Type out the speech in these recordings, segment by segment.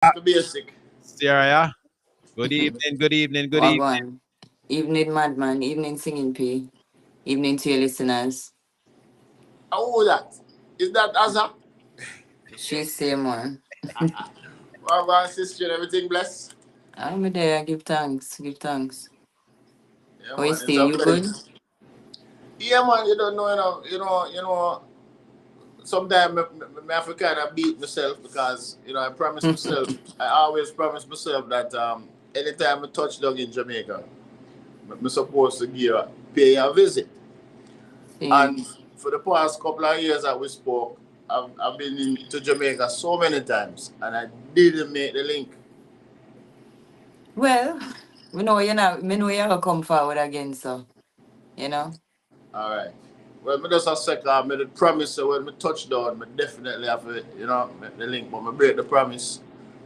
The basic. Syria. Good evening, good evening, good evening. Wagwan. Evening, Madman. Evening, Singing P. Evening to your listeners. How that? Is that Aza? She's same one. Well, sister, everything blessed. I'm there. Give thanks. Give thanks. Yeah, How you man, it's stay? a You good? pleasure. Yeah, man, you don't know, sometimes I have to kind of beat myself because, I promise myself, I always promise myself that anytime I touch down in Jamaica, I'm supposed to pay a visit. Same. And for the past couple of years that we spoke, I've been to Jamaica so many times and I didn't make the link. Well, we know you're gonna come forward again, so you know. All right. Well, me just a second, I made a promise, so when me touch down, I definitely have to, make the link, but I break the promise.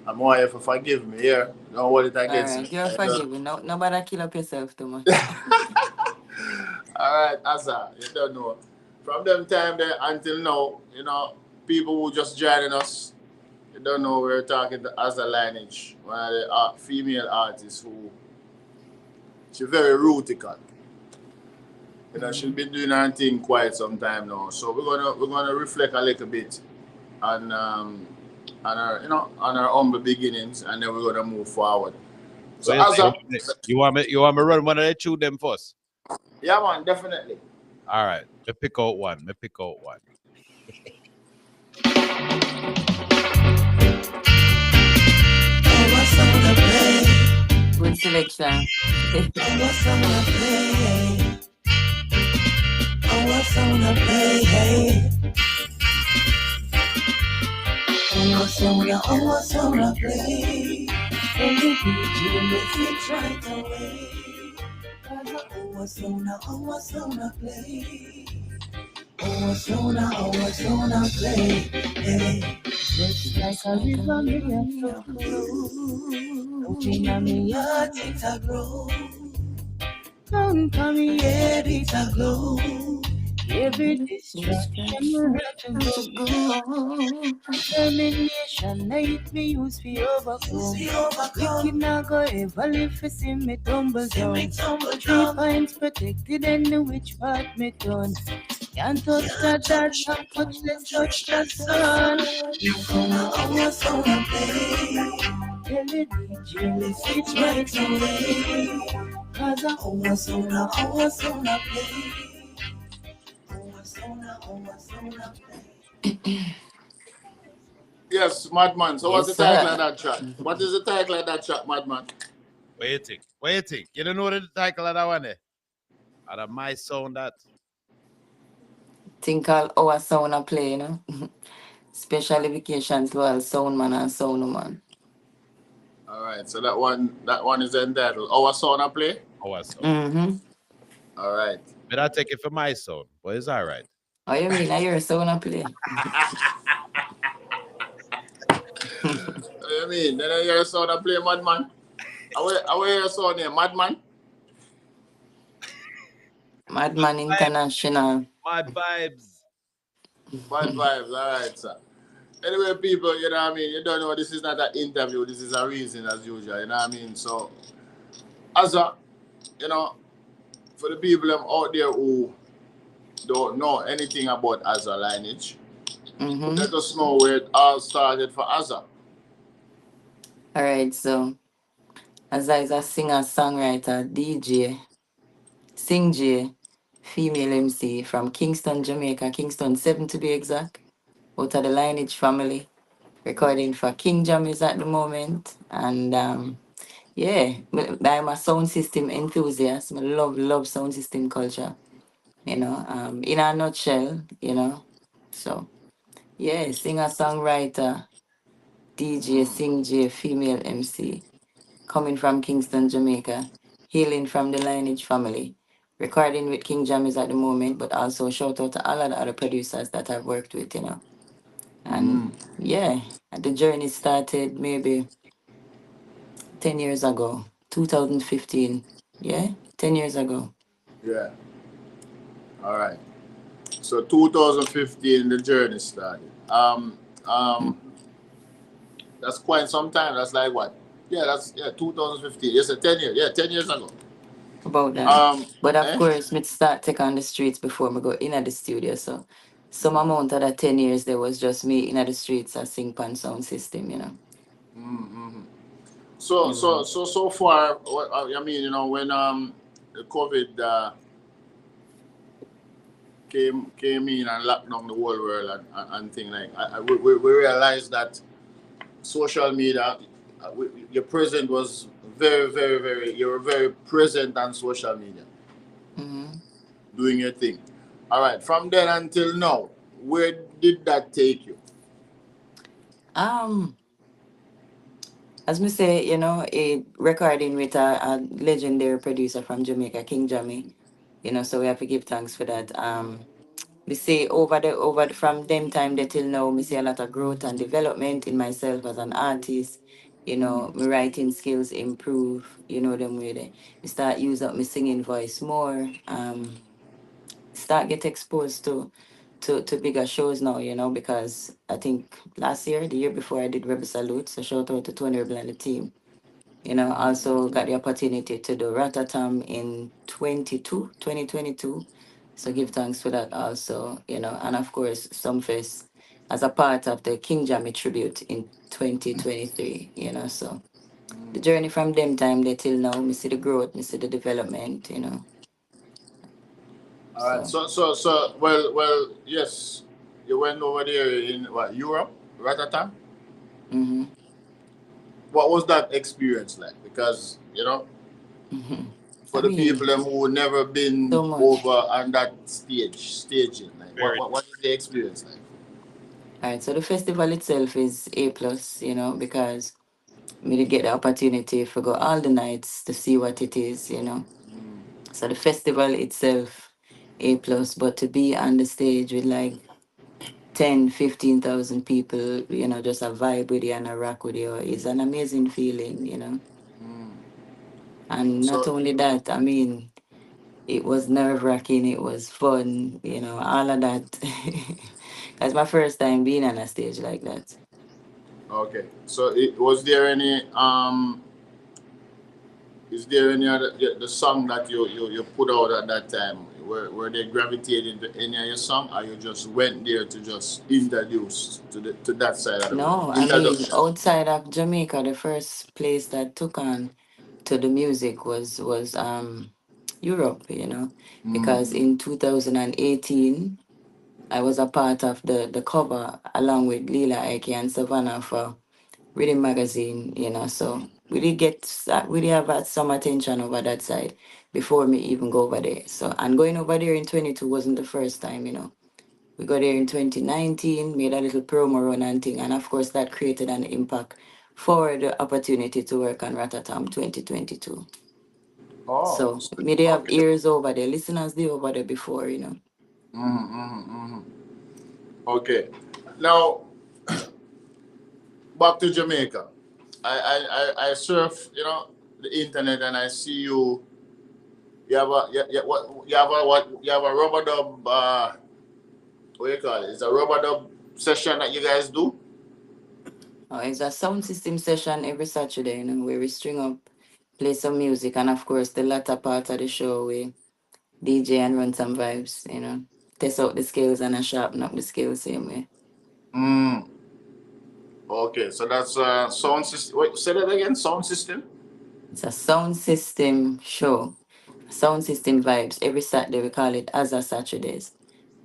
I'm why if you forgive me, yeah? Don't hold it All against me. right, you're forgiven. No, nobody kill up yourself too much. All right, Aza, you don't know. From them time there until now, people who just joining us, you don't know we're talking to Aza Lineage, one of the female artists who, she's very rootical. She's been doing her thing quite some time now. So we're gonna reflect a little bit on our on our humble beginnings, and then we're gonna move forward. So What as you, a think? You want me run one of the two them first? yeah, man, definitely. All right. Me pick out one. Me pick out one. Good selection. Just like a river, me a flow. Open a me heart, it a grow. Come to me head, it a glow. Every distraction had to go. Determination, night me use fi overcome. Wicked not go ever live fi see me tumble down. 3 points protected and the witch part me done. Can't touch that, not much less touch that sun. You gonna always gonna play. Tell the DJ, let's switch right away. Cause I always gonna play. Yes, Madman. So what's Yes, the title of sir. that track? What is the title of that track, Madman? What you think? What you think? You don't know the title of that one there? Out of my sound that. Think all our sound a play, Special vacation to all sound man and sound woman. All right, so that one is entitled Our Son I Play. Our sound. Mm-hmm. All right. But I take it for my sound. But it's all right. Oh, you mean I hear a sound a play? What do you mean? Then I hear a son I play Madman. I hear a son here, Madman. Madman International. MadVibez. MadVibez, all right, sir. Anyway, people, you know what I mean? You don't know this is not an interview, this is a reason as usual, you know what I mean? So, Aza, for the people out there who don't know anything about Aza Lineage, let us know where it all started for Aza. All right, so Aza is a singer, songwriter, DJ, sing J, female MC from Kingston, Jamaica, Kingston 7 to be exact, out of the Lineage family, recording for King Jammys at the moment. And yeah, I'm a sound system enthusiast. I love sound system culture, in a nutshell, So yeah, singer, songwriter, DJ, sing J, female MC, coming from Kingston, Jamaica, hailing from the Lineage family, recording with King Jammys at the moment, but also shout out to all of the other producers that I've worked with. And yeah, the journey started maybe 10 years ago, 2015. Yeah, 10 years ago. Yeah. All right. So 2015, the journey started. that's quite some time. That's like what? Yeah, that's 2015. Yes, 10 years. Yeah, 10 years ago. About that. But of course, me start take on the streets before me go in at the studio. So some amount of that 10 years there was just me in at the streets I sing pan sound system, you know. Mm-hmm. So Yeah, so man. so so far, what I mean, when the COVID came in and locked down the whole world and thing like, we realized that social media, your present was very, very, very. You were very present on social media, Mm-hmm. doing your thing. All right. From then until now, where did that take you? Um, as me say, you know, a recording with a legendary producer from Jamaica, King Jammy. You know, so we have to give thanks for that. We see from them time there till now, we see a lot of growth and development in myself as an artist. You know, my writing skills improve. You know them way there. We start use up my singing voice more. Start get exposed to bigger shows now. You know, because I think last year, the year before, I did Rebel Salute. So shout out to Tony Rebel and the team. You know, also got the opportunity to do Ratatam in 2022. So give thanks for that also, you know, and of course, Sumfest as a part of the King Jammy tribute in 2023, you know. So the journey from them time there till now, me see the growth, me see the development, you know. All right. So, Well, yes, you went over there in what, Europe, Rotterdam. mm-hmm, What was that experience like? Because mm-hmm. for I the people mean, them who never been so much. over on that staging, like Very what is the experience like? All right, so the festival itself is A plus, you know, because me to get the opportunity for go all the nights to see what it is, you know. So the festival itself, A plus, but to be on the stage with like 10, 15,000 people, you know, just a vibe with you and a rock with you is an amazing feeling, you know. And not So, only that, I mean, it was nerve wracking, it was fun, you know, all of that. That's my first time being on a stage like that. okay. So, was there any is there any other the song that you put out at that time? Were they gravitating to any of your song, or you just went there to just introduce to that side of the world? No, I mean, Introduction. outside of Jamaica, the first place that took on to the music was Europe, you know, because Mm. in 2018 I was a part of the cover along with Lila Ike and Savannah for Reading Magazine, you know, so we did have some attention over that side before me even go over there. So and going over there in 22 wasn't the first time, you know. We got there in 2019, made a little promo run and thing, and of course that created an impact for the opportunity to work on Ratatam 2022. Oh, So me they have okay. ears over there, listeners they over there before, you know. Okay. Now back to Jamaica. I surf, the internet, and I see you. You have a you have a rubber dub. What do you call it? It's a rubber dub session that you guys do. Oh, it's a sound system session every Saturday, you know, where we string up, play some music, and of course the latter part of the show we DJ and run some vibes, you know. Test out the skills and I sharpen up the skills same way. Mm. Okay, so that's sound system. Wait, say that again. Sound system. It's a sound system show. Sound system vibes. Every Saturday we call it Aza Saturdays.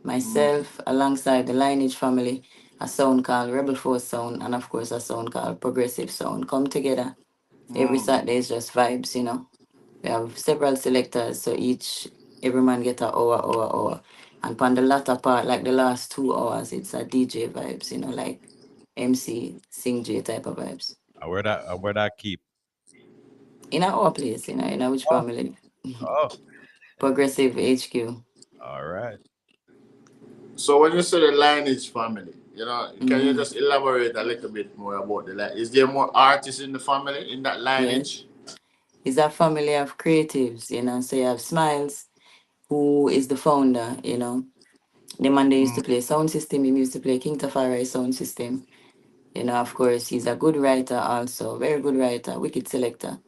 Myself, alongside the Lineage family, a sound called Rebel Force Sound, and of course a sound called Progressive Sound come together. Every Mm. Saturday is just vibes, you know. We have several selectors, so every man get a hour. And on the latter part, like the last 2 hours, it's a DJ vibes, you know, like MC, Sing J type of vibes. where that keep. In our place, you know, in our which Oh, family. oh, Progressive HQ. all right. So when you say the lineage family, can you Mm-hmm. just elaborate a little bit more about the line? Is there more artists in the family in that Yes. lineage? It's a family of creatives, you know. So you have Smiles, who is the founder, you know. The man they used Mm. to play sound system, he used to play King Tafari sound system. You know, of course, he's a good writer also, very good writer, wicked selector.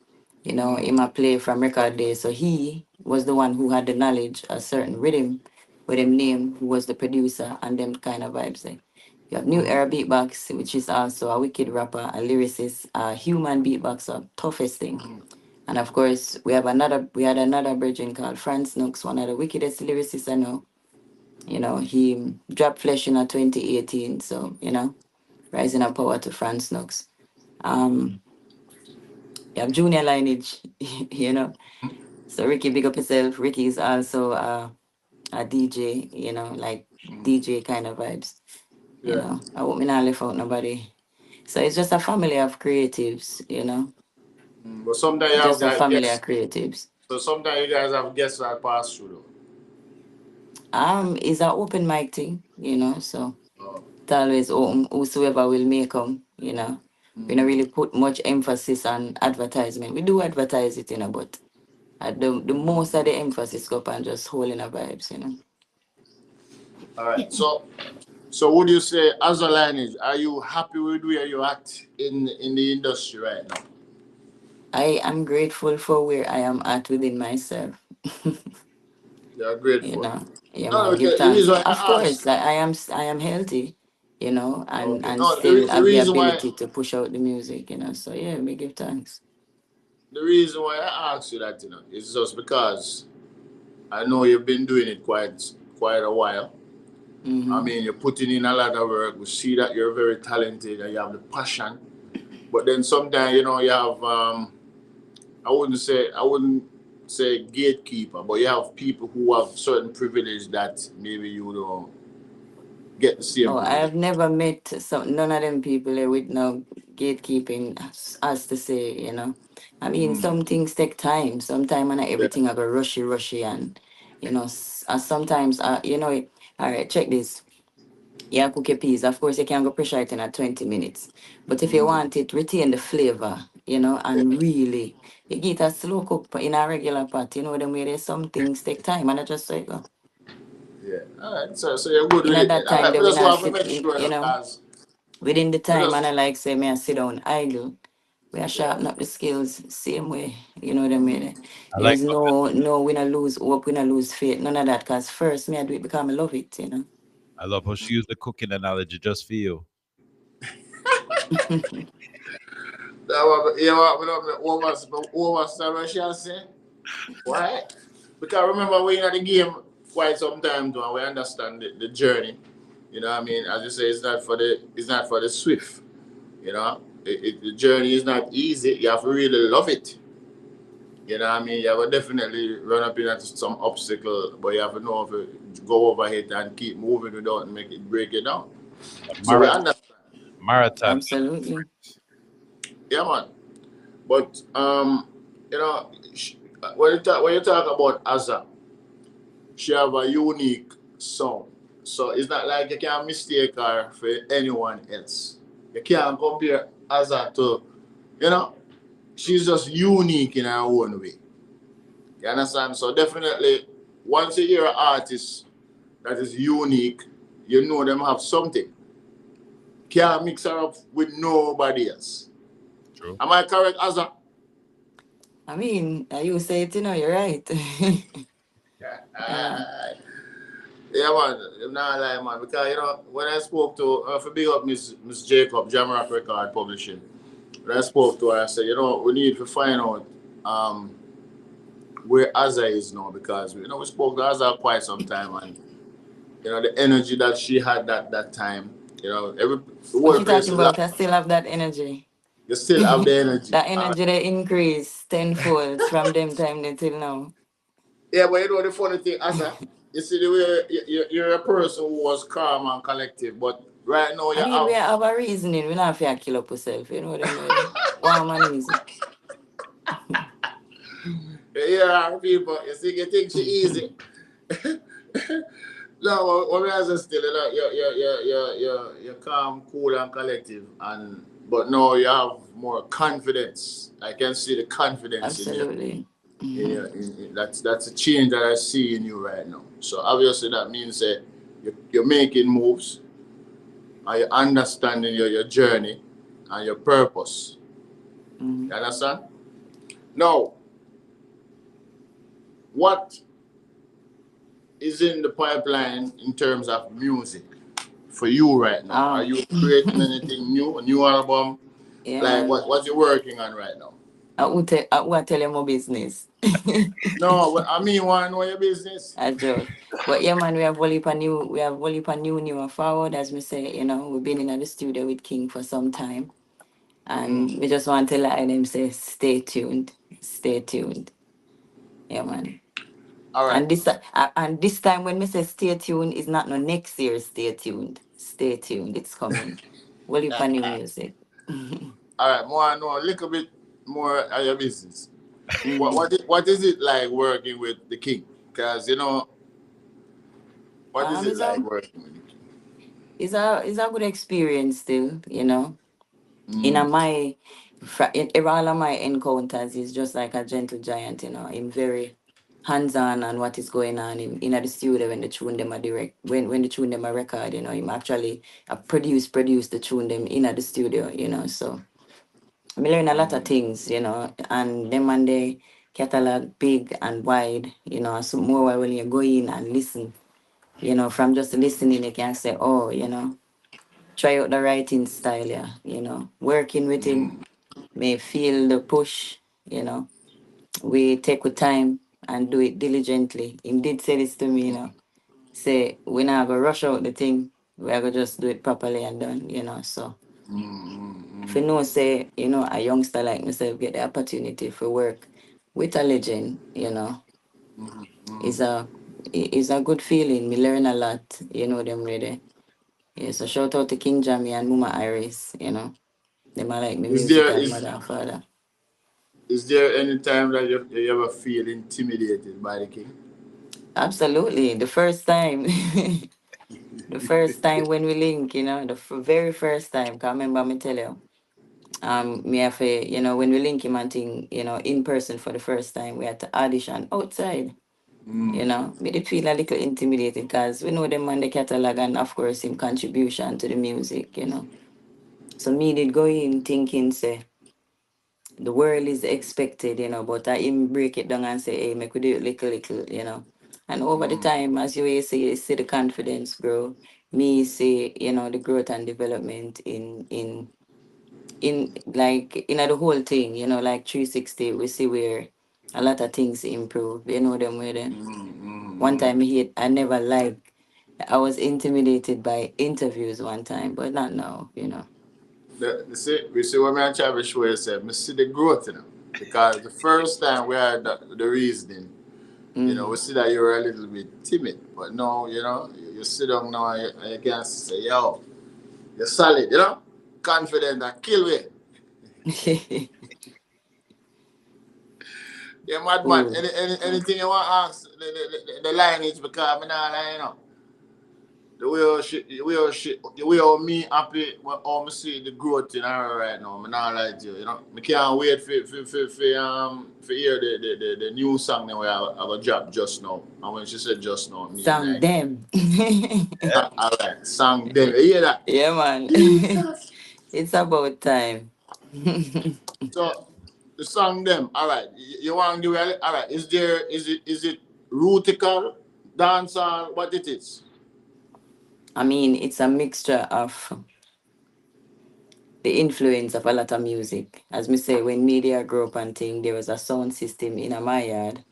You know, him a play from record day. So he was the one who had the knowledge, a certain rhythm with him name, who was the producer and them kind of vibes there. You have New Era Beatbox, which is also a wicked rapper, a lyricist, a human beatboxer, toughest thing. And of course, we had another virgin called Franz Nooks, one of the wickedest lyricists I know. You know, he dropped Flesh in 2018. So, you know, rising up power to Franz Nooks. Um, you have Junior Lineage, you know. So Ricky, big up yourself. Ricky is also a DJ, you know, like DJ kind of vibes. You Yeah. know, I hope me not left out nobody. So it's just a family of creatives, you know. But sometimes you have Just a guys family of guests. creatives. So sometimes you guys have guests that pass through It's an open mic thing, you know, so though. Oh. it always open, whosoever will make them, you know. We don't really put much emphasis on advertisement. We do advertise it, you know, but the most of the emphasis go on just holding a vibes, you know. All right. So would you say, as a lineage, are you happy with where you're at in the industry right now? I am grateful for where I am at within myself. You're You grateful. know, yeah, No, man, give the thanks. reason why Of I asked. course, I am healthy, you know, Okay. and No, still the have the reason why ability to push out the music, you know. So yeah, we give thanks. I asked you that, is just because I know you've been doing it quite a while. I Mm-hmm. mean, you're putting in a lot of work. We see that you're very talented and you have the passion. But then sometimes, you have I wouldn't say gatekeeper, but you have people who have certain privilege that maybe you don't get the same Oh, I privilege. have never met none of them people there with no gatekeeping, as to say, you know. I mean, some things take time. Sometimes and Yeah. everything I go rushy, and you know, sometimes you know, all right, check this. Yeah, cook your peas. Of course, you can go pressure it in at 20 minutes. But if you want it, retain the flavor, you know, Yeah. and really, you get a slow cook in a regular pot, you know, the way there's some things take time, and I just say, go. Yeah. All right. So you're good In with at it. that All time, right. they We will just not want to sit make in, sure you know, because within the we time, and I just like say, me I sit down idle. We are yeah. sharpen up the skills same way, you know what I mean? I like There's no, we not lose hope, we not lose faith, none of that, because first, me I do it because I love it, you know. I love how she used the cooking analogy just for you. You know what? We overstand what she say. Why? Because remember we're in the game quite some time too, and we understand the journey. You know what I mean? As you say, it's not for the swift. You know, the journey is not easy. You have to really love it. You know what I mean? You have to definitely run up into some obstacle, but you have to know if you go over it and keep moving without make it break it down. So we Marathon, understand. marathon. Absolutely. Yeah, man. But you know, when you talk about Aza, she have a unique sound. So it's not like you can mistake her for anyone else. You can't compare Aza to, you know, she's just unique in her own way. You understand? So definitely, once you hear an artist that is unique, you know them have something. Can't mix her up with nobody else. True. Am I correct, Aza? I mean, you say it, you know, you're right. Yeah. Yeah, man. I'm not lying, man. Because, when I spoke to, for big up Miss Jacob, Jamrock Record Publishing, when I spoke to her, I said, we need to find out where Aza is now because, we spoke to Aza quite some time and, the energy that she had that time, the What whole you place talking is like, about? I still have that energy. you still have the energy. That energy they increase tenfold from them time till now. Yeah, but the funny thing, Aza, you see the way you're a person who was calm and collective, but right now I you mean, we have have a reasoning. We not have to kill up ourselves. You know what I mean? Warm and easy. yeah, people, you see, you think she easy. No, what I say still, you're calm, cool, and collective, but now you have more confidence. I can see the confidence in you. Absolutely. That's a change that I see in you right now. So obviously that means that you're making moves. and you understanding your journey and your purpose. Mm-hmm. You understand? Now, what is in the pipeline in terms of music for you right now? Are you creating anything new, a new album? Yeah, Like man. what you working on right now? I will tell you my business. No, I mean one know your business. I joke. But yeah, man, we have whole heap of new and forward, as me say, we've been in the studio with King for some time. And we just want to let them say, stay tuned. Stay tuned. Yeah, man. All right. And this time when we say stay tuned, it's not no next year, stay tuned. Stay tuned. It's coming. Whole heap of new music. All right, more I know a little bit more of your business. Mm. What is it like working with the King? Because what is it It's like a working with the King? it's a good experience still, In a Mm, my in all of my encounters, he's just like a gentle giant, I'm very hands-on on what is going on in the studio when the tune them are direct when the tune them are record, him actually produce the tune them in at the studio, so I learn a lot of things, and them and the catalog big and wide, so more when you go in and listen, from just listening you can say, oh, try out the writing style, yeah, working with him may feel the push, we take with time and do it diligently. Him did say this to me, say we not gonna rush out the thing, we're gonna just do it properly and done, so if you know, say, a youngster like myself get the opportunity for work with a legend, is a good feeling. Me learn a lot, them really. Yeah, so shout out to King Jammy and Mama Iris, Them are like my is there musical mother and father. is there any time that you ever feel intimidated by the King? Absolutely. The first time, the first time when we link, the very first time, can remember me tell you, me have a, when we link him and thing, in person for the first time, we had to audition outside. Me did feel a little intimidated because we know them on the catalog and of course him contribution to the music, So me did go in thinking, say, the world is expected, but I him break it down and say, hey, make we do it little. And over the time, as you see the confidence grow, me see, the growth and development in like the whole thing, like 360, we see where a lot of things improve, them with it. One time I never liked, I was intimidated by interviews one time, but not now. We see what me Travis show said, me see the growth in him. Because the first time we had the reasoning, we see that you were a little bit timid. But now, you sit down now and you can say, yo, you're solid, confident and kill it. Yeah, Madman. Cool. Anything you want to ask the lineage because I'm not like, the way how the way how me happy how me see the growth in her right now. I'm not like you, I can't wait for hear the new song that we have a drop just now. And when she said just now, me Song like them. alright, song them. You hear that? Yeah, man. Jesus. It's about time. So the song them, alright. You want to give it alright. Is it rootical, dancehall, what it is? I mean, it's a mixture of the influence of a lot of music. As me say, when media grew up and thing, there was a sound system in my yard.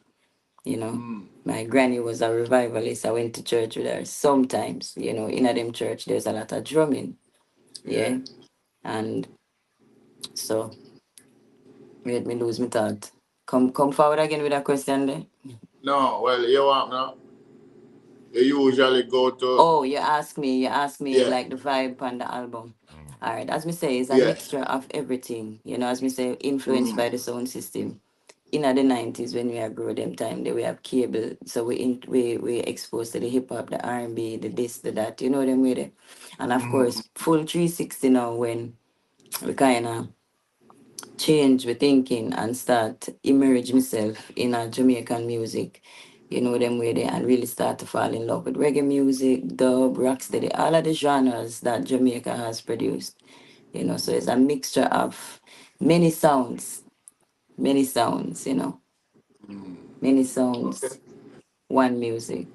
My granny was a revivalist. I went to church with her sometimes. In a them church, there's a lot of drumming. Yeah. Yeah, and so made me lose my thought. Come forward again with a question there. No, well you want now. You usually go to Oh, you ask me yeah, like the vibe on the album. All right, as me say, it's a yeah. mixture of everything. As me say, influenced by the sound system. In the 90s when we are grow them time, we have cable, so we exposed to the hip hop, the R&B, the this, the that. You know them with it, and of course full 360 now when we kind of change we thinking and start emerge myself in a Jamaican music. you know them way there, and really start to fall in love with reggae music, dub, rocksteady, all of the genres that Jamaica has produced. You know, so it's a mixture of many sounds, many sounds, you know, many Okay. sounds, one music,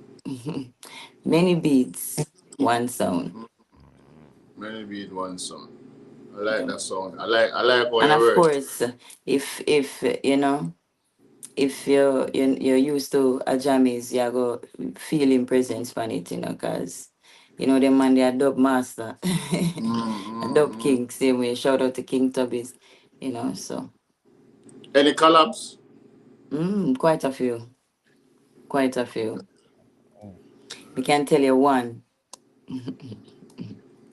many beats, one sound. Many beat one song. I like Yeah. that song. I like how And you of word. course, if you know, if you're used to a jammies, you go feeling presence on it, you know, cause you know them man they are dub master, a dub Mm-hmm. king. Same way, shout out to King Tubbies, you know. So Any collabs? quite a few, quite a few. We can tell you one,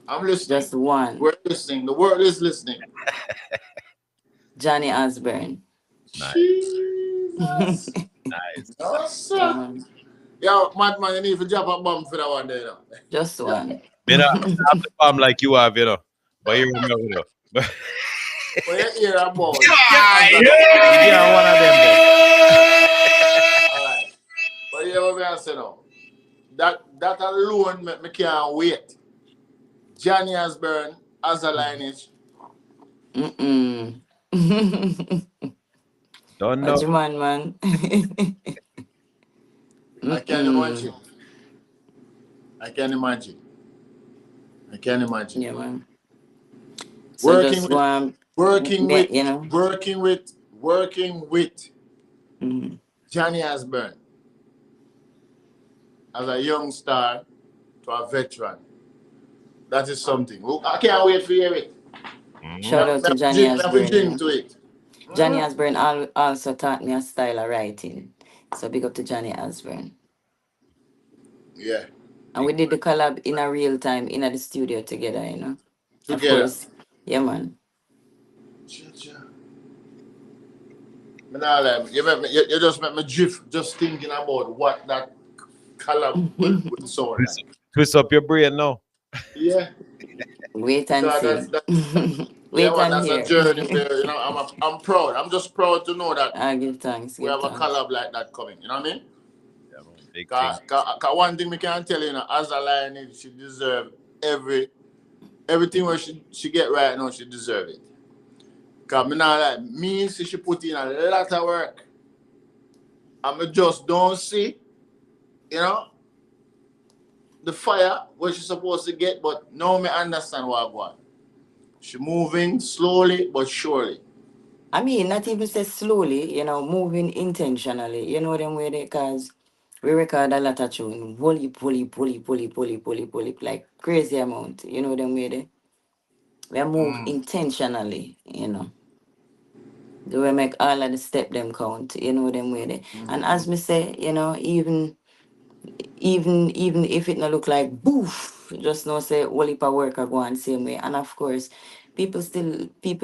I'm listening. just one. We're listening. The world is listening. Johnny Osborne. Nice, Jesus. nice. No, Yeah, sir. man. Yo, Madman, you need to drop a bomb for that one there. You know. Just one. Me not have the palm like you have, you know. But you remember, you know. But When you hear about yeah, Aza, yeah, one of them. all right. But you hear what I say now? That alone make me can't wait. Johnny Osborne, Aza Lineage. Mm-mm. Don't know. What you man? I can Mm-mm. imagine. I can imagine. I can imagine. Yeah, man. So Working just with, one, working with, you know. working with Mm-hmm. Johnny Osborne as a young star to a veteran. That is something. I can't wait for hear it. Mm. Shout out to Me Johnny have to Osborne, you drink know. to it. Johnny Osborne also taught me a style of writing. So big up to Johnny Osborne. Yeah. And we did the collab in a real time in the studio together, you know. Of Together. course. Yeah, man. Cha-cha. Me nah lie. You just make me drift just thinking about what that collab will sound Twist, like. twist up your brain now. Yeah. Wait and Because see. yeah, Wait man, and that's a hear. journey where, I'm proud. I'm just proud to know that I give thanks, we give have a thanks. collab like that coming. You know what I mean? Yeah, man, big thing. Cause one thing we can tell you, as a lion, she deserve everything where she get right now, she deserve it. Cause me now like me see she put in a lot of work. And me just don't see, you know, the fire where she's supposed to get, but now me understand what I want. She moving slowly but surely. I mean, not even say slowly, you know, moving intentionally. You know them way they cause we record a lot of tune. Pull, like crazy amount. You know them way they we move Mm. intentionally, you know. Do we make all of the step them count, you know them way they. And as me say, you know, even if it not look like boof, just know say all heap of work are going same way. And of course, people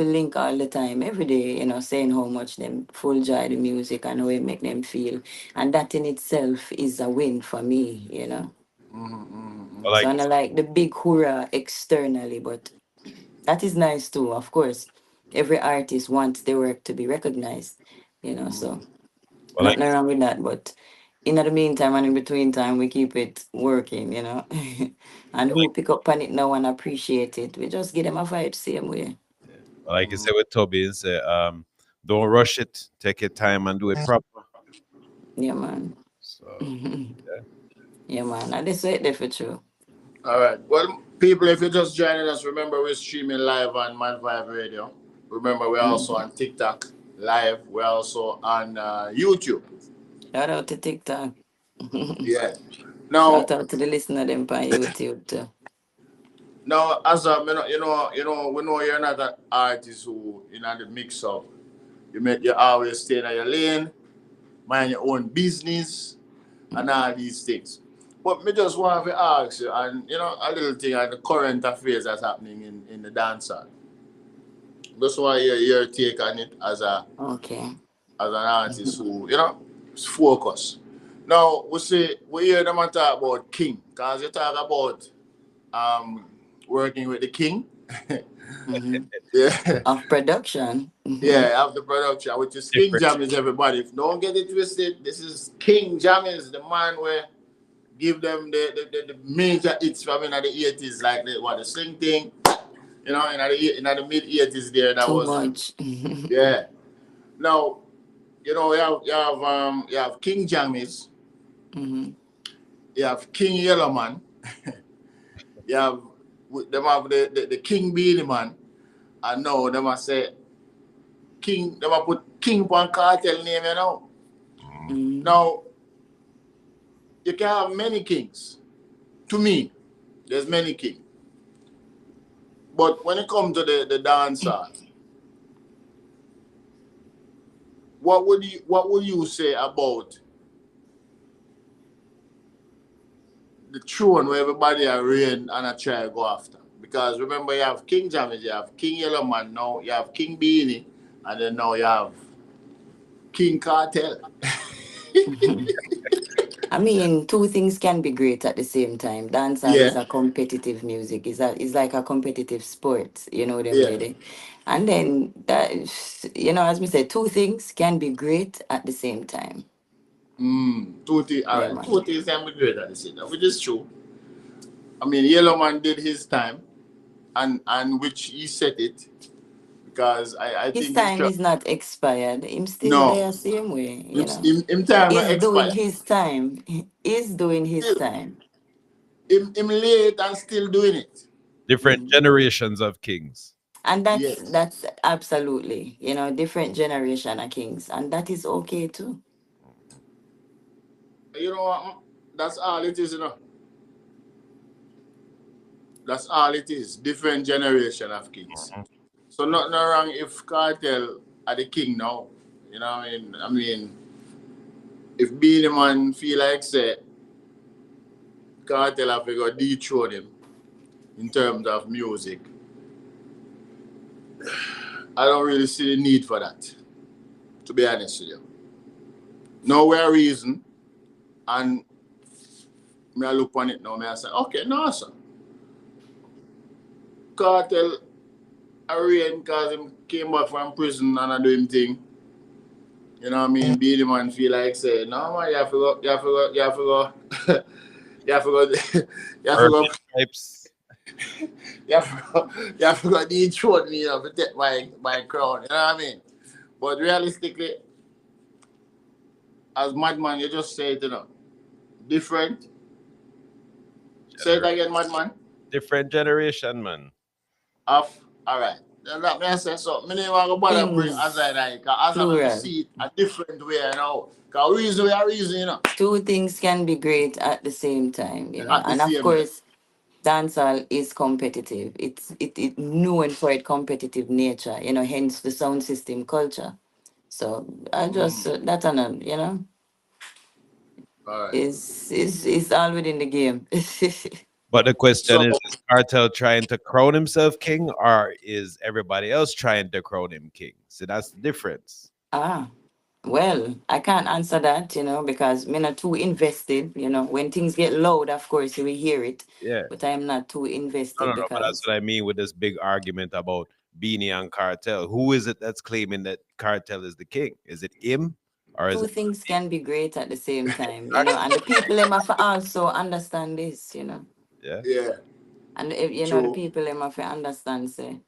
link all the time, every day, you know, saying how much them full joy the music and how it make them feel. And that in itself is a win for me, you know. I So like I not like the big hurrah externally, but that is nice too, of course. Every artist wants their work to be recognized, you know, so I like nothing wrong with that, but in the meantime and in between time, we keep it working, you know. And who pick up on it now and appreciate it, we just give them a vibe same way. like you said with Toby and say, don't rush it, take your time and do it proper. Yeah, man. So Yeah, man. And this is it for true. All right. Well, people, if you're just joining us, remember we're streaming live on MadVibez Radio. Remember we're also Mhm. on TikTok live. We're also on YouTube. Shout out to TikTok. Yeah. Shout Now, out to the listener them on YouTube too. as a we know you're not an artist who in the mix up. You always stay in your lane, mind your own business, and all these things. But me just want to ask you, and a little thing on the current affairs that's happening in the dancehall. Just want to hear your take on it Okay. as an artist who is focused. Now we hear them talk about King, cause you talk about um working with the King. Yeah. Of production. Yeah, of the production, which is King Jammys, everybody. If don't get it twisted, this is King Jammys, the man where give them the major hits from in the 80s, like the sling thing, you know, in the mid 80s there. That Too was much. yeah. Now, you know, you have King Jammys, you have King Yellowman, you have them have the King Beanie Man, and now them a say King, them a put King upon cartel name, you know. Now you can have many kings. To me, there's many kings. But when it comes to the dancer, what would you say about the throne where everybody are reign and a try to go after? Because remember, you have King Jammys, you have King Yellowman, now you have King Beanie, and then now you have King Cartel. I mean, two things can be great at the same time. Dancehall is a competitive music. It's like a competitive sport, you know them Yeah. lady. And then that, you know, as we said, two things can be great at the same time. Two things, all Yeah, right. man. Two things can be great at the same time, which is true. I mean, Yellowman did his time, and which he set it, because I His think time is not expired. Him still no, there same way, you know. him time not He's doing expired. his time. He's doing his Still, time. him late and still doing it. Different generations of kings. And Yes. that's absolutely, you know, different generation of kings. And that is okay too. You know what? That's all it is, you know. That's all it is. Different generation of kings. So nothing wrong if Cartel are the king now. You know what I mean? I mean, if Beanie Man feel like say Cartel have to go dethrone him in terms of music, I don't really see the need for that, to be honest with you. Nowhere reason, and me I look on it now, me I say, okay, no, sir. Cartel arraigned because him came back from prison and I do him thing. You know what I mean? Beanie Man feel like say, no man, you have to go, you have to go, you have to go, you have to go, you have to go, Types. you have to go dethrone me, you know, to take my crown. You know what I mean? But realistically, as Madman, you just say it, you know, different. Say it again, Madman. Different generation, man. All right. Then that may say so. Me never want to bother bring Things, Aza like, as I plural. see it a different way, you know. Because we are reason, you know. Two things can be great at the same time, you know. At the And of same course, dancehall is competitive. It known for its competitive nature, you know, hence the sound system culture. So I just that's an you know, All right. is all within the game. But the question So, is Cartel trying to crown himself king, or is everybody else trying to crown him king? So that's the difference. Well, I can't answer that, you know, because I'm not too invested. You know, when things get loud, of course, you will hear it. Yeah. But I'm not too No, invested but that's because what I mean with this big argument about Beanie and Cartel. Who is it that's claiming that Cartel is the king? Is it him, or is two it? things can be great at the same time, you know, and the people them have to also understand this, you know. Yeah. yeah, And you know, the true. people them have to understand say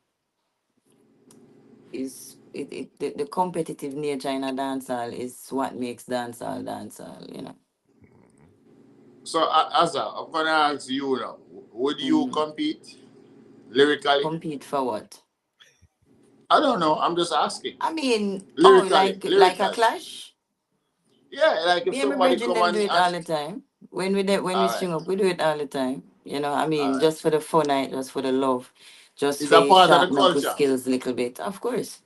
the competitive nature in a dancehall is what makes dancehall, you know. So, Aza, I'm going to ask you now. Would you compete lyrically? Compete for what? I don't know. I'm just asking. I mean, Lyrically. like a clash? Yeah, like if Me and my somebody brethren come them do it all and the time. When we all right, string up, we do it all the time. You know, I all mean, right. just for the fun night, just for the love, just It's a for part of the sharpen up the culture. skills a little bit. Of course.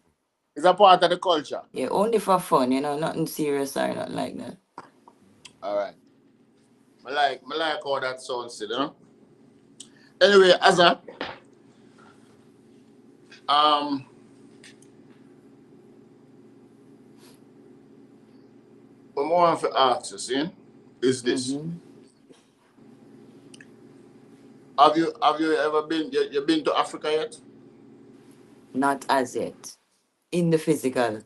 It's a part of the culture. Yeah, only for fun, you know, nothing serious or nothing like that. All right. I like how that sounds, you know. Anyway, Aza, um, what more I want to ask you, see, is this: Have you ever been? You been to Africa yet? Not as yet. In the physical.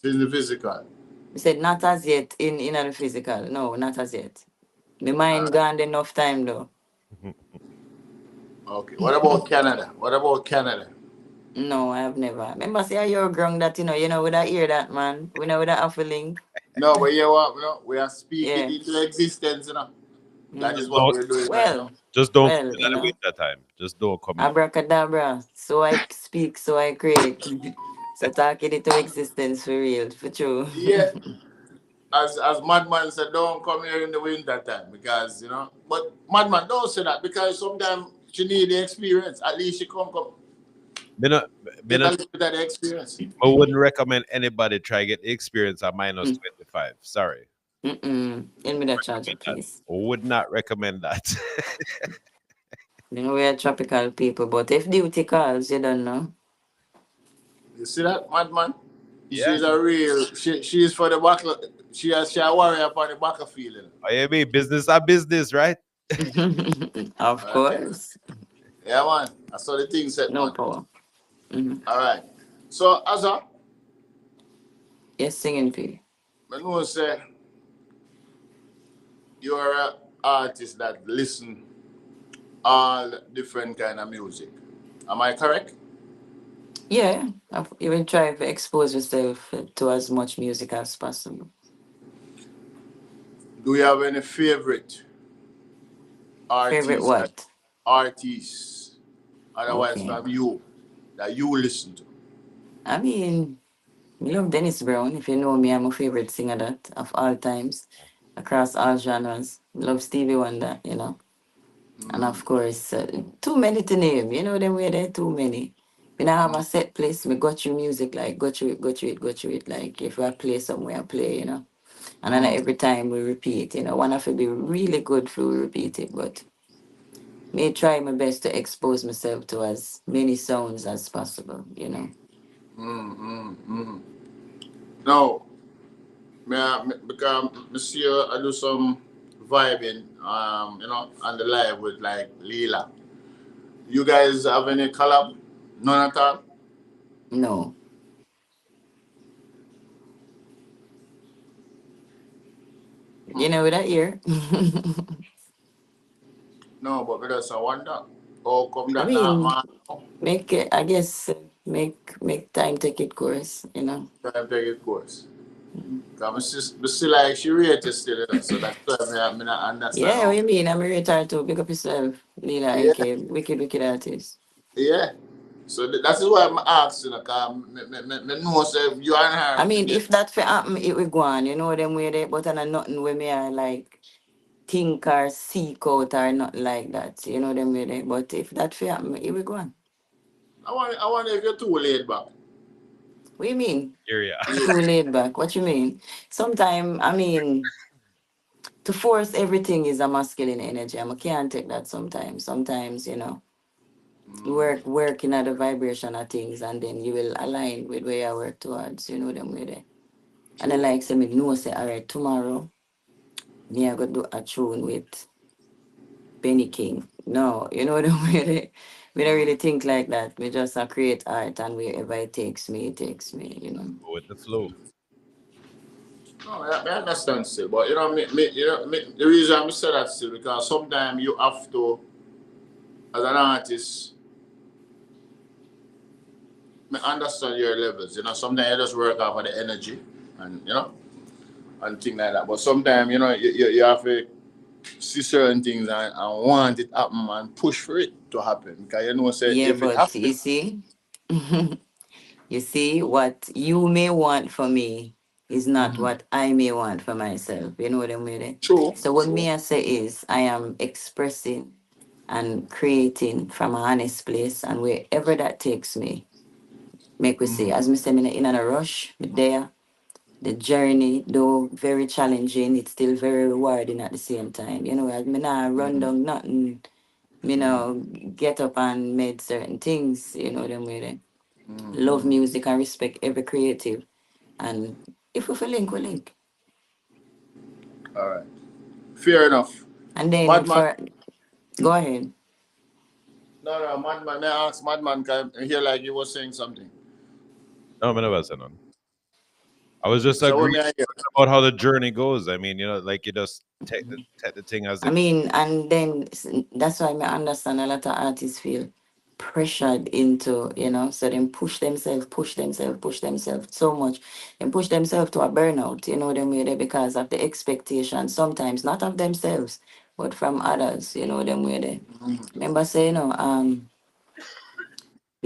In the physical. We said not as yet in the physical. No, not as yet. My All mind right. gone enough time though. Okay. What about Canada? What about Canada? No, I have never. Remember say you're grown that you know, we don't hear that man. We know we don't have a link. No, but you know what? You know, we are speaking Yeah. into existence, you know. That is Mm. what Don't we're doing right now. Well, just don't come well, in at the winter time. Just don't come in. abracadabra. So I speak, so I create. So talk it into existence for real, for true. Yeah. As Madman said, don't come here in the winter time because But Madman, don't say that because sometimes you need the experience. At least you come Me not, me get a not, little bit of the experience. I wouldn't recommend anybody try get the experience at minus 25. Sorry. Give me that charger, That please. would not recommend that. You know we are tropical people, but if duty calls, you don't know. You see that, Madman? Yeah. She's a real. She's for the battle. She a warrior upon the battlefield. I mean, business are business, right? Of All right. course. Yeah, man. I saw the thing set, No man. power. Mm-hmm. All right. So, Aza, Yes, singing for you. I know say you're an artist that listen all different kind of music. Am I correct? Yeah, you will try to expose yourself to as much music as possible. Do you have any favorite Favorite artists what? artists otherwise Okay. from you that you listen to? I mean, I love Dennis Brown. If you know me, I'm a favorite singer that of all times, across all genres. Love Stevie Wonder, you know. And of course, too many to name. You know them way there too many. When I have a set place, me go through music like go through it, go through it, go through it. Like if I play somewhere, I play, you know. And then every time we repeat, you know, one of it be really good for we repeat it, but me try my best to expose myself to as many sounds as possible, you know. No, because Monsieur, I do some vibing, on the live with like Leela. You guys have any collab? None at all? No. You know that year. No, but that's a wonder. How come I that not mean, man? make it, I guess make time take it course, you know. Time take a course. Because I still like she rated still, so that's why I not understand Yeah, what how. you mean? I'm a retired too. Pick up yourself, Lila, Yeah, aka Wicked Artist. yeah. So that is why I'm asking, because me know say you and I her mean, together. if that for happen, it will go on, you know them way there, but I nothing with me I like think or seek out or nothing like that. You know them way there. But if that for happen, it will go on. I wonder if you're too laid back. What you mean? Area. Too laid back. What you mean? Sometimes, I mean, to force everything is a masculine energy. I can't take that sometimes. Sometimes, you know, working at the vibration of things and then you will align with where I work towards, you know them way there. And then True. like say me know say all right tomorrow me I go do a tune with Benny King. No, you know the way they we don't really think like that. We just create art and wherever it takes me, you know. Go with the flow. No, I understand still, but the reason I say that still because sometimes you have to, as an artist, me understand your levels. Sometimes you just work off of the energy, and and things like that. But sometimes you have to see certain things and want it happen and push for it to happen because say Yeah, if it but happen. you see, you see what you may want for me is not what I may want for myself. You know what I mean? True, So what true. me I say is I am expressing and creating from an honest place and wherever that takes me, make we see. As me say, me in a rush, me there. The journey, though very challenging, it's still very rewarding at the same time. You know, I me not run down nothing, you know, get up and made certain things, you know, them way they love music and respect every creative. And if we feel link, we link. All right, fair enough. And then Madman, for go ahead. No, Madman. May I ask Madman? Can I hear like you were saying something? No, I never said none. I was just So what agreeing may I hear? about how the journey goes. I mean, like you just take the thing as I it. mean, and then that's why I understand a lot of artists feel pressured into, so then push themselves so much and push themselves to a burnout, them way there because of the expectation, sometimes not of themselves, but from others, them way there. Remember say, the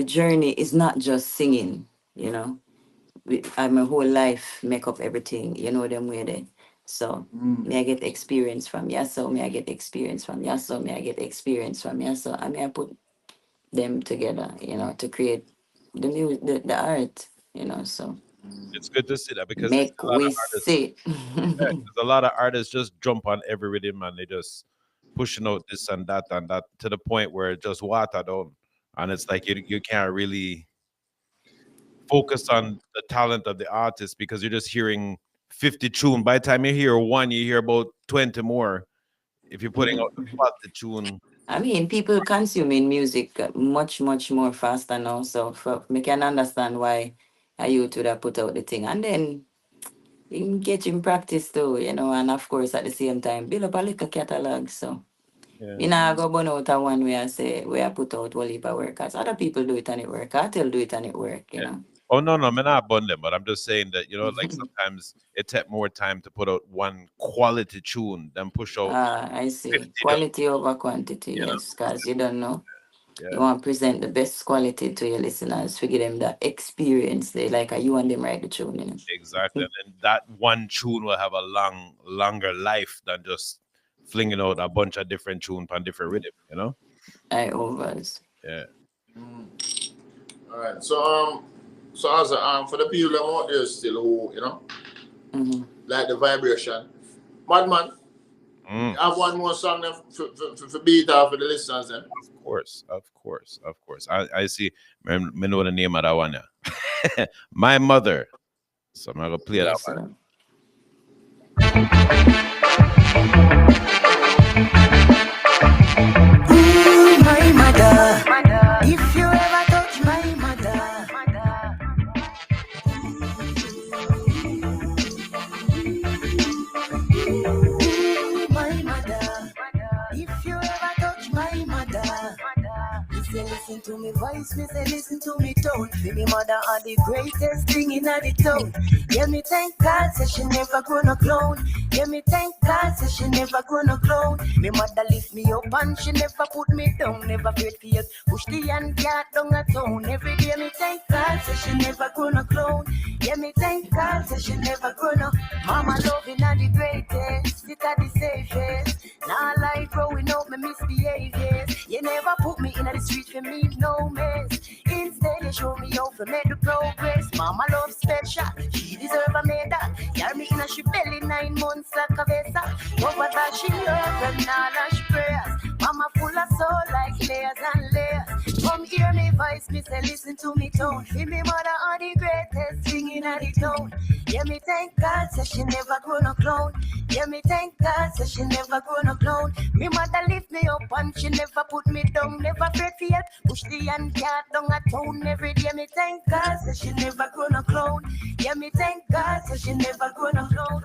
journey is not just singing, my whole life make up everything, them way there. So may I get experience from Yaso, may I get experience from Yaso, may I get experience from Yaso, I may I put them together, to create the music, the art, so It's good to see that because there's make a lot of we artists. see. There's a lot of artists just jump on every rhythm and they just pushing out this and that to the point where it just water down, and it's like you can't really focus on the talent of the artist because you're just hearing 50 tune. By the time you hear one, you hear about 20 more. If you're putting out the 40 tune, I mean, people consuming music much, much more faster now. So for me can understand why I you to that put out the thing. And then you can get in practice too, and of course at the same time build up a little catalog. So yeah, me nah go burn out a one where I say where I put out one heap of work. Cause other people do it and it work. I tell do it and it work, yeah. Oh no, I'm not bundling, but I'm just saying that like Mhm. sometimes it take more time to put out one quality tune than push out I see. 50. Quality over quantity, yes, because you don't know. You Yeah, want to present the best quality to your listeners, to give them the experience. They like you and them write the tune, exactly. And then that one tune will have a longer life than just flinging out a bunch of different tunes on different rhythm. I overs. Yeah. All right. So as for the people that out there still who Mm-hmm. like the vibration, Madman, Mm. have one more song then for beat out for the listeners then. Of course. I see. Me know the name of that one. Yeah. My mother. So I'm gonna play that Yes, one. sir. Ooh, my mother. If you ever touch my mother. Ooh, my mother. If you ever touch my mother. If you listen to me voice, me say listen to me tone. Me mother are the greatest thing in the town. Yeah, me thank God say she never gonna clone. Yeah, me thank God say she never gonna clone. Me mother lift me up and she never put me down. Never afraid for you. Push the hand cat down a town. Every day me thank God say she never gonna clone. Yeah, me thank God say she never gonna. Mama loving are the greatest. It are the safest. Now like growing up me misbehaviors. You never put me in the street for me no mess. Instead you show me how to make the progress. Mama love special. She deserve a medal. Carry me in a she belly 9 months like a vessel. Over that she love and all she prayers. Mama full of soul like layers and layers. Come hear me voice, me say listen to me tone. See me mother are the greatest thing in the town. Yeah, me thank God say she never gonna clone. Yeah, me thank God say she never gonna clone. Me mother lift me up and she never put me down. Never afraid for help. Push the hand cat down a town every day. Me thank God say she never gonna clone. Yeah, me thank God say she never gonna clone.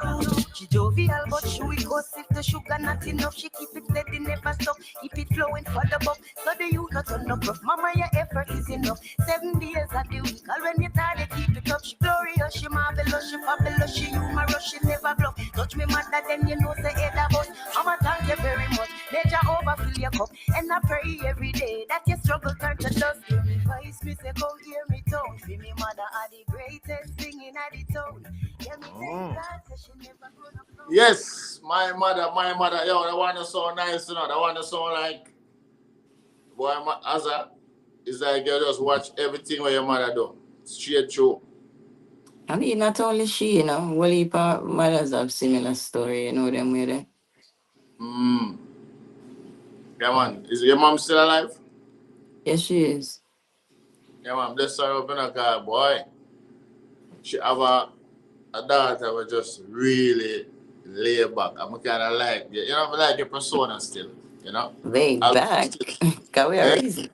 She jovial but she will go if the sugar not enough. She keep it steady, never stop. Keep it flowing for the buck. So the youth not turn up rough. Mama, your effort is enough. 7 days of the week. All when you tired, keep it up. She glorious, she marvelous, she fabulous, she humorous, she never bluff. Touch me mother, then you know say head about. Mama, thank you very much. Let your overfill your cup. And I pray every day that your struggle turn to dust. Hear me voice, me say, come hear me tone. Feel me mother are the greatest thing in the town. Hear me thank God, say she never gonna flow. Yes, my mother. Yo, that one is so nice, That one is so like, boy, Aza, it's like you just watch everything what your mother do. Straight through. I mean, not only she, whole heap of mothers have similar story, them way there. Yeah, man. Is your mom still alive? Yes, she is. Yeah, man. Bless her up in a car, boy. She have a daughter was just really lay back. I'm kind of like, I like your persona still. You know, Laid back. Cause we are eh? easy.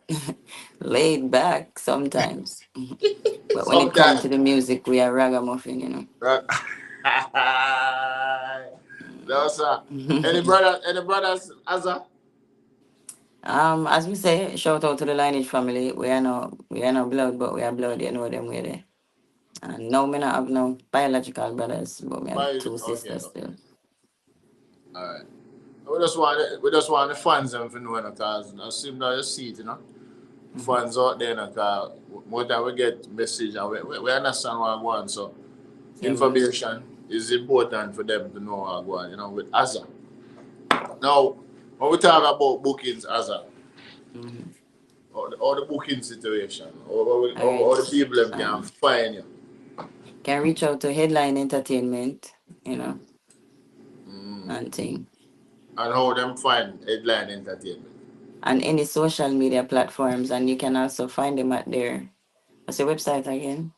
Laid back sometimes. But when it comes Sometimes. to the music, we are ragamuffin, you know. Right? No, sir. Any brothers, Aza? As we say, shout out to the Lineage family. We are no blood, but we are blood, you know them way there. And no, me not have no biological brothers, but me have two Okay. sisters still. All right. We just want the fans them to know, because I seem that you see it, fans out there, because more time we get message and we understand what I want. So Yeah, man. information is important for them to know what I want, with Aza. Now, when we talk about bookings, Aza, Mm-hmm. or the booking situation, or All right. the people them can find you. Can reach out to Headline Entertainment, you know, Mm. and thing. And how them find Headline Entertainment. And any social media platforms, and you can also find them at their what's the website again?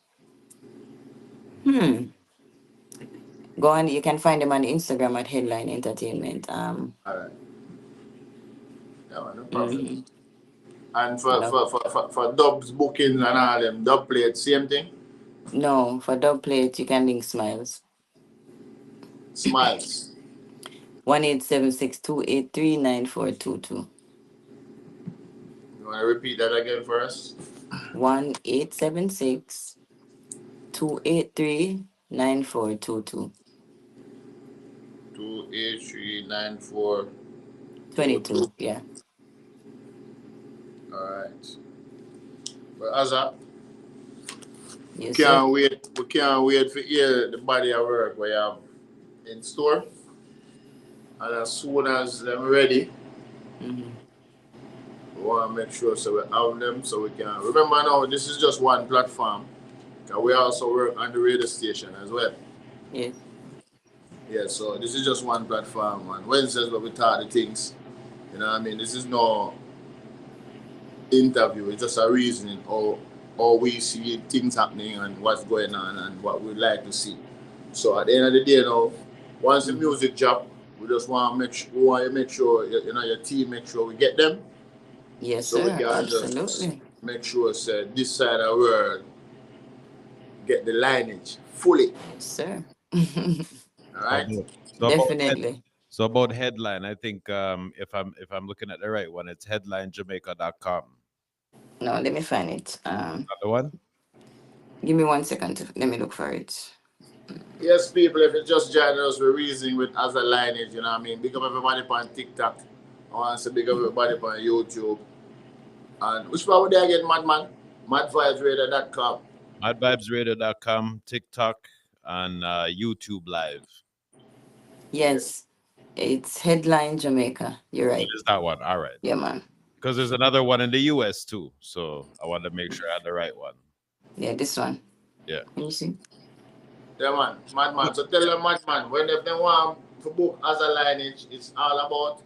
Go on, you can find them on Instagram at Headline Entertainment. All right. Yeah, man, no problem. Mhm. And And for dubs bookings and all them, dub plate, same thing? no, for dub plate, you can link Smiles. Smiles. 1-876-283-9422. You want to repeat that again for us? 1-876-283-9422. 2839422. 22, yeah. All right. But Aza, Yes, sir. we can't wait to hear the body of work we have in store. And as soon as them ready, Mm-hmm. we want to make sure so we have them so we can. Remember now, this is just one platform. And we also work on the radio station as well. Yes. Yeah, so this is just one platform. On Wednesdays, where we talk the things. You know what I mean? This is no interview. It's just a reasoning or we see things happening and what's going on and what we'd like to see. So at the end of the day, once the music drop, we just want to make sure your team make sure we get them. Yes, So we sir. can Absolutely. just make sure this side of the world get the lineage fully. Yes, sir. All right. Definitely. So about Headline, I think if I'm looking at the right one, it's headlinejamaica.com. No, let me find it. Another one? Give me 1 second. Let me look for it. Yes, people, if you just joining us, we're reasoning with Aza Lineage, you know what I mean? Big up everybody on TikTok. I want to say big up everybody on YouTube. And which one would they again, Madman? MadVibezRadio.com. MadVibezRadio.com, TikTok, and YouTube Live. Yes. It's Headline Jamaica. You're right. Is that one? All right. Yeah, man. Because there's another one in the US too. So I want to make sure I had the right one. Yeah, this one. Yeah. Can you see? Yeah, man. Madman. So tell them, Madman, when if they want to book Aza Lineage, it's all about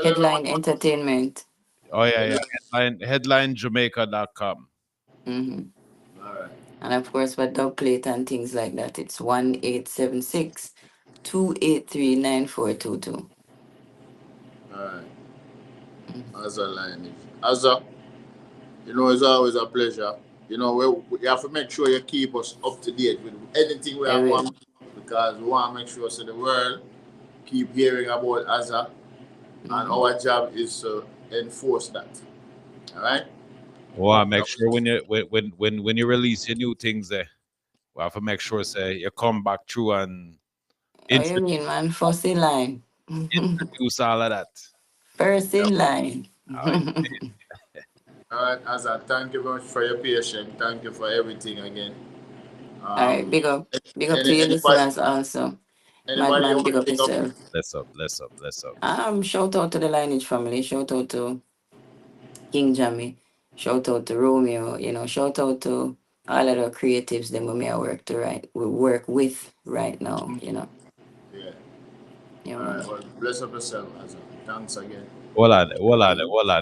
Headline Entertainment. Oh, yeah. Headlinejamaica.com. Mm-hmm. All right. And of course, for dub plate and things like that, it's 1-876-283-9422. All right. Aza Lineage. Aza, it's always a pleasure. We have to make sure you keep us up to date with anything we have on, because we want to make sure so the world keep hearing about Aza, and our job is to enforce that. All right. Well, make sure when you release your new things there, we have to make sure you come back through and What you mean, man? First in line. introduce all of that. First in line. All right, Aza, thank you very much for your patience. Thank you for everything again. All right, big up. Big up to your listeners also. Madman, big up yourself. Bless up. Shout out to the Lineage family. Shout out to King Jammy. Shout out to Romeo. Shout out to all of the creatives that we work with right now. Yeah. Yeah, All right. Well, bless up yourself, Aza. Thanks again. Hold on.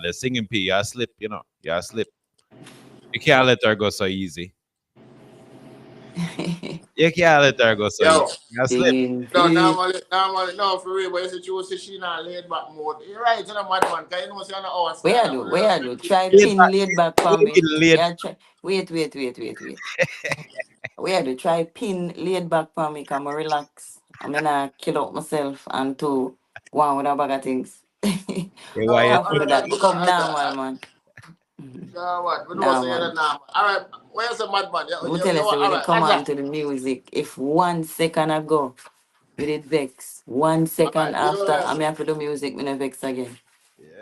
The singing P, you slip, You can't let her go so easy. You can't let her go, so you Yo, can slip. Singing no, free. no, for real, but you see, you say she not laid back mode. You're right, you know, Madman, because you know, say, I know our Where I style, do? and we Where I do? respect it. Try Laid pin back. laid back What for do you me. mean laid? Yeah, try. Wait. Where I do? Try pin laid back for me. Come relax. I'm gonna kill out myself and to one with a bag of things. Why No, you Can't I do don't slip? like, that. you know, Become normal, man. no, what? We know, Nah, say you're the man. normal. All right, where's the Madman? Let me tell you, so All when it right, come on Aza. to the music, if 1 second ago, we did vex. One All second right, you know after, what I I'm say? here for the music, me no vex again.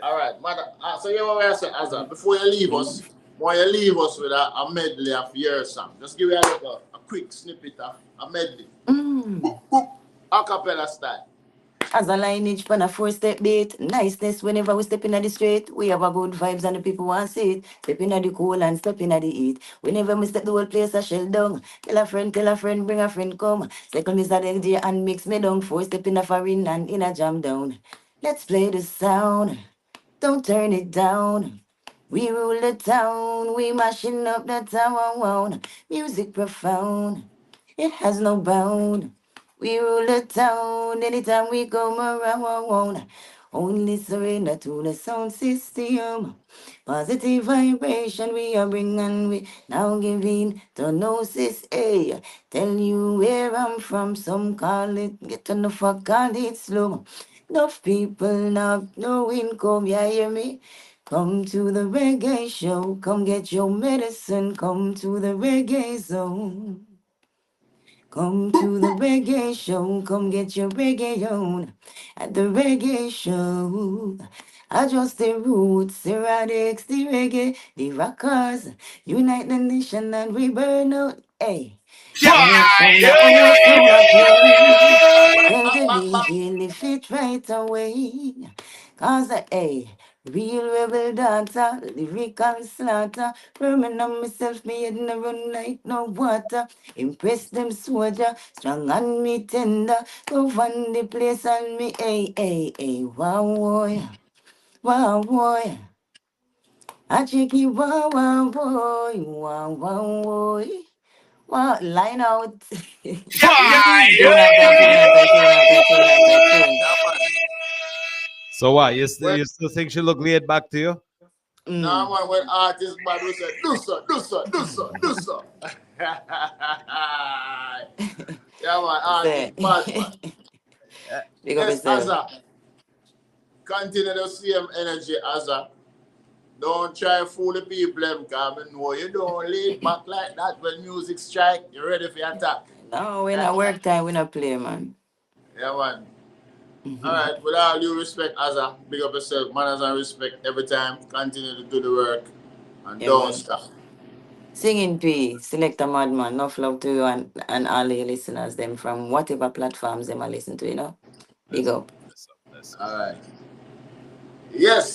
All right, Madam. So you know what I say, Aza? Before you leave us, why you leave us with a medley of your song? Just give me a quick snippet of a medley. Mm. A cappella style. As a lineage for a 4-step beat, niceness whenever we step in the street. We have a good vibes and the people want to see it. Step in the cool and step in the heat. Whenever we step the whole place a shell down. Tell a friend, bring a friend come. Second is a DJ and mix me down. 4 step in a foreign and in a jam down. Let's play the sound. Don't turn it down. We rule the town, we mashing up the town. Music profound, it has no bound. We rule the town anytime we come around. Only surrender to the sound system. Positive vibration we are bringing, we now giving to gnosis. Hey, tell you where I'm from, some call it, get to know for call it slow. Enough people not no income, yeah, hear me? Come to the reggae show, come get your medicine, come to the reggae zone. Come to the reggae show, come get your reggae on at the reggae show. Adjust the roots, erratics, the reggae, the rockers, unite the nation and we burn out. Hey, fire from the house to a play. Tell the DJ lift it right away. Cause hey, real rebel dancer, lyrical slaughter. Burning on myself, me head no run like no water. Impress them soldier, strong and me tender. Go on the place and me, hey, wow, boy, wow, boy. I check it, wow, boy, wow, boy. Wow, line out. Tune. Yeah, man. So what? When, You still think she look laid back to you? now, Mm. man, when artists bad, we say, do so, do so, do so, do so. Yeah, man, Say, artist bad, man. big up Yes, yourself. Aza. Continue the same energy, Aza. Don't try fool the people, them, because I know you don't lead back like that when music strike. You ready for your attack. No, when I work time, we not play, man. Yeah, man. All right, with all due respect, Aza, big up yourself, manners and respect every time. Continue to do the work and Yeah, don't man. stop. Singing P, Selecta Madman, enough love to you and all your listeners, them from whatever platforms them I listen to, you know. Big Bless up, up. bless up, bless up. All right. Yes.